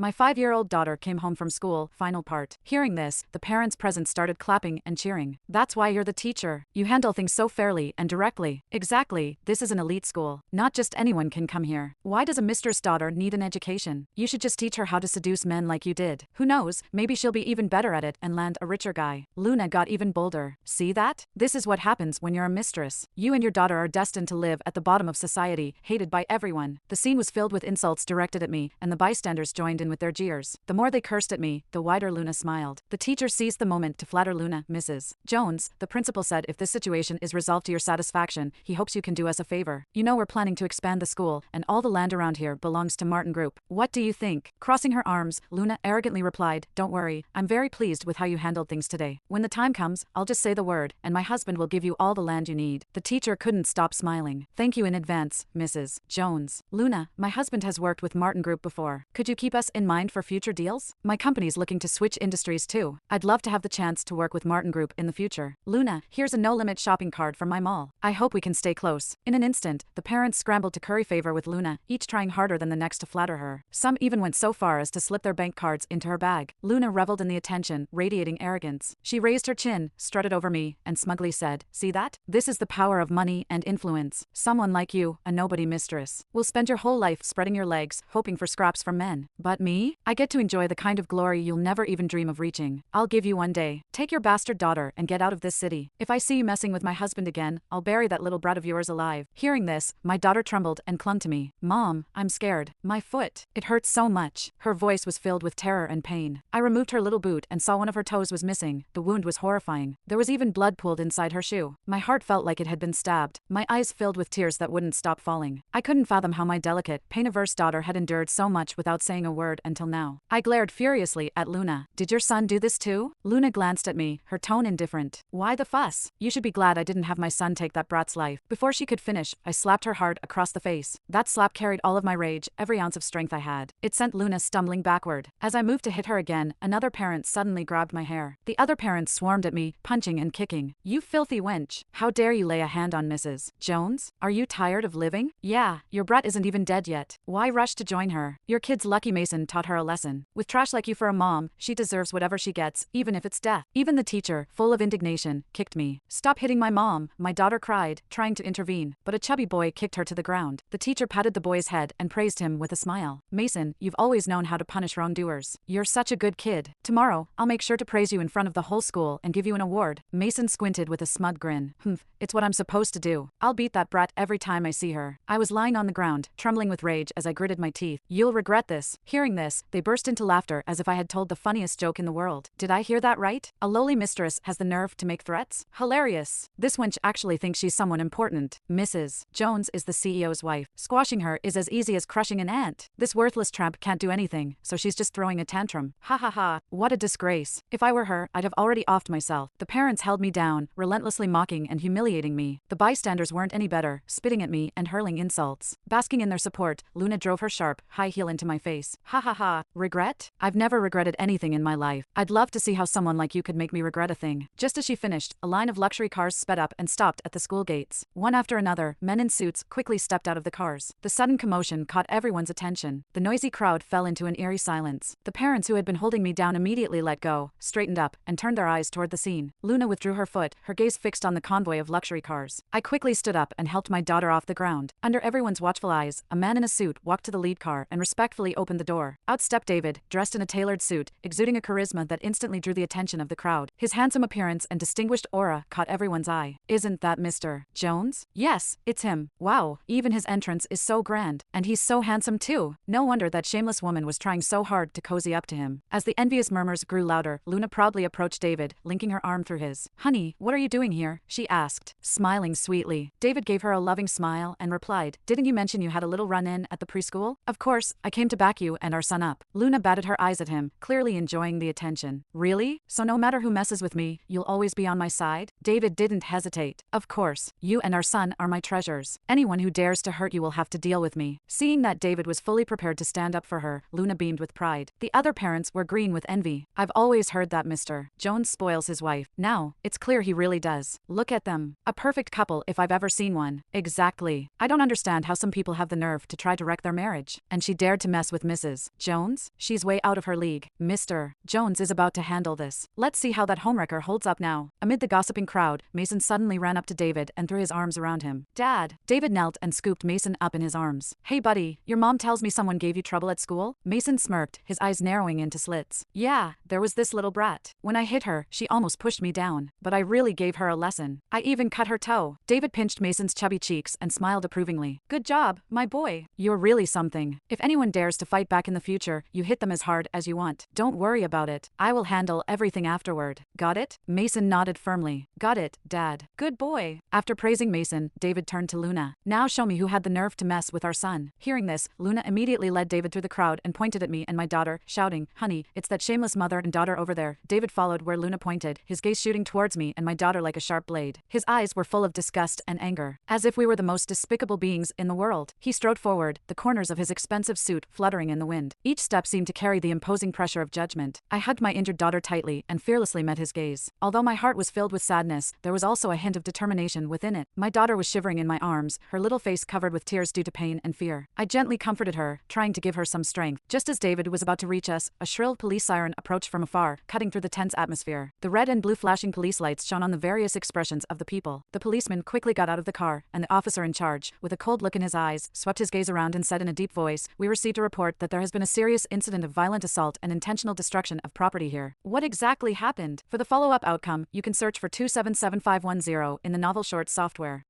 My 5-year-old daughter came home from school, final part. Hearing this, the parents present started clapping and cheering. That's why you're the teacher. You handle things so fairly and directly. Exactly, this is an elite school. Not just anyone can come here. Why does a mistress daughter need an education? You should just teach her how to seduce men like you did. Who knows, maybe she'll be even better at it and land a richer guy. Luna got even bolder. See that? This is what happens when you're a mistress. You and your daughter are destined to live at the bottom of society, hated by everyone. The scene was filled with insults directed at me, and the bystanders joined in with their jeers. The more they cursed at me, the wider Luna smiled. The teacher seized the moment to flatter Luna. Mrs. Jones, the principal said if this situation is resolved to your satisfaction, he hopes you can do us a favor. You know we're planning to expand the school, and all the land around here belongs to Martin Group. What do you think? Crossing her arms, Luna arrogantly replied, don't worry, I'm very pleased with how you handled things today. When the time comes, I'll just say the word, and my husband will give you all the land you need. The teacher couldn't stop smiling. Thank you in advance, Mrs. Jones. Luna, my husband has worked with Martin Group before. Could you keep us in mind for future deals? My company's looking to switch industries too. I'd love to have the chance to work with Martin Group in the future. Luna, here's a no-limit shopping card from my mall. I hope we can stay close. In an instant, the parents scrambled to curry favor with Luna, each trying harder than the next to flatter her. Some even went so far as to slip their bank cards into her bag. Luna reveled in the attention, radiating arrogance. She raised her chin, strutted over me, and smugly said, see that? This is the power of money and influence. Someone like you, a nobody mistress, will spend your whole life spreading your legs, hoping for scraps from men. But me? I get to enjoy the kind of glory you'll never even dream of reaching. I'll give you one day. Take your bastard daughter and get out of this city. If I see you messing with my husband again, I'll bury that little brat of yours alive. Hearing this, my daughter trembled and clung to me. Mom, I'm scared. My foot. It hurts so much. Her voice was filled with terror and pain. I removed her little boot and saw one of her toes was missing. The wound was horrifying. There was even blood pooled inside her shoe. My heart felt like it had been stabbed. My eyes filled with tears that wouldn't stop falling. I couldn't fathom how my delicate, pain-averse daughter had endured so much without saying a word until now. I glared furiously at Luna. Did your son do this too? Luna glanced at me, her tone indifferent. Why the fuss? You should be glad I didn't have my son take that brat's life. Before she could finish, I slapped her hard across the face. That slap carried all of my rage, every ounce of strength I had. It sent Luna stumbling backward. As I moved to hit her again, another parent suddenly grabbed my hair. The other parents swarmed at me, punching and kicking. You filthy wench. How dare you lay a hand on Mrs. Jones? Are you tired of living? Yeah, your brat isn't even dead yet. Why rush to join her? Your kid's lucky Mason taught her a lesson. With trash like you for a mom, she deserves whatever she gets, even if it's death. Even the teacher, full of indignation, kicked me. Stop hitting my mom, my daughter cried, trying to intervene, but a chubby boy kicked her to the ground. The teacher patted the boy's head and praised him with a smile. Mason, you've always known how to punish wrongdoers. You're such a good kid. Tomorrow, I'll make sure to praise you in front of the whole school and give you an award. Mason squinted with a smug grin. It's what I'm supposed to do. I'll beat that brat every time I see her. I was lying on the ground, trembling with rage as I gritted my teeth. You'll regret this. Hearing this, they burst into laughter as if I had told the funniest joke in the world. Did I hear that right? A lowly mistress has the nerve to make threats? Hilarious. This wench actually thinks she's someone important. Mrs. Jones is the CEO's wife. Squashing her is as easy as crushing an ant. This worthless tramp can't do anything, so she's just throwing a tantrum. Ha ha ha. What a disgrace. If I were her, I'd have already offed myself. The parents held me down, relentlessly mocking and humiliating me. The bystanders weren't any better, spitting at me and hurling insults. Basking in their support, Luna drove her sharp, high heel into my face. Ha ha ha. Regret? I've never regretted anything in my life. I'd love to see how someone like you could make me regret a thing. Just as she finished, a line of luxury cars sped up and stopped at the school gates. One after another, men in suits quickly stepped out of the cars. The sudden commotion caught everyone's attention. The noisy crowd fell into an eerie silence. The parents who had been holding me down immediately let go, straightened up, and turned their eyes toward the scene. Luna withdrew her foot, her gaze fixed on the convoy of luxury cars. I quickly stood up and helped my daughter off the ground. Under everyone's watchful eyes, a man in a suit walked to the lead car and respectfully opened the door. Out stepped David, dressed in a tailored suit, exuding a charisma that instantly drew the attention of the crowd. His handsome appearance and distinguished aura caught everyone's eye. Isn't that Mr. Jones? Yes, it's him. Wow, even his entrance is so grand. And he's so handsome too. No wonder that shameless woman was trying so hard to cozy up to him. As the envious murmurs grew louder, Luna proudly approached David, linking her arm through his. Honey, what are you doing here? She asked, smiling sweetly. David gave her a loving smile and replied, didn't you mention you had a little run-in at the preschool? Of course, I came to back you and our son up. Luna batted her eyes at him, clearly enjoying the attention. Really? So no matter who messes with me, you'll always be on my side? David didn't hesitate. Of course, you and our son are my treasures. Anyone who dares to hurt you will have to deal with me. Seeing that David was fully prepared to stand up for her, Luna beamed with pride. The other parents were green with envy. I've always heard that Mr. Jones spoils his wife. Now, it's clear he really does. Look at them. A perfect couple if I've ever seen one. Exactly. I don't understand how some people have the nerve to try to wreck their marriage. And she dared to mess with Mrs. Jones? She's way out of her league. Mr. Jones is about to handle this. Let's see how that homewrecker holds up now. Amid the gossiping crowd, Mason suddenly ran up to David and threw his arms around him. Dad. David knelt and scooped Mason up in his arms. Hey buddy, your mom tells me someone gave you trouble at school? Mason smirked, his eyes narrowing into slits. Yeah, there was this little brat. When I hit her, she almost pushed me down, but I really gave her a lesson. I even cut her toe. David pinched Mason's chubby cheeks and smiled approvingly. Good job, my boy. You're really something. If anyone dares to fight back in the future, you hit them as hard as you want. Don't worry about it. I will handle everything afterward. Got it? Mason nodded firmly. Got it, Dad. Good boy. After praising Mason, David turned to Luna. Now show me who had the nerve to mess with our son. Hearing this, Luna immediately led David through the crowd and pointed at me and my daughter, shouting, Honey, it's that shameless mother and daughter over there. David followed where Luna pointed, his gaze shooting towards me and my daughter like a sharp blade. His eyes were full of disgust and anger, as if we were the most despicable beings in the world. He strode forward, the corners of his expensive suit fluttering in the wind. Each step seemed to carry the imposing pressure of judgment. I hugged my injured daughter tightly and fearlessly met his gaze. Although my heart was filled with sadness, there was also a hint of determination within it. My daughter was shivering in my arms, her little face covered with tears due to pain and fear. I gently comforted her, trying to give her some strength. Just as David was about to reach us, a shrill police siren approached from afar, cutting through the tense atmosphere. The red and blue flashing police lights shone on the various expressions of the people. The policeman quickly got out of the car, and the officer in charge, with a cold look in his eyes, swept his gaze around and said in a deep voice, We received a report that there has been a serious incident of violent assault and intentional destruction of property here. What exactly happened? For the follow-up outcome, you can search for 277510 in the novel shorts software.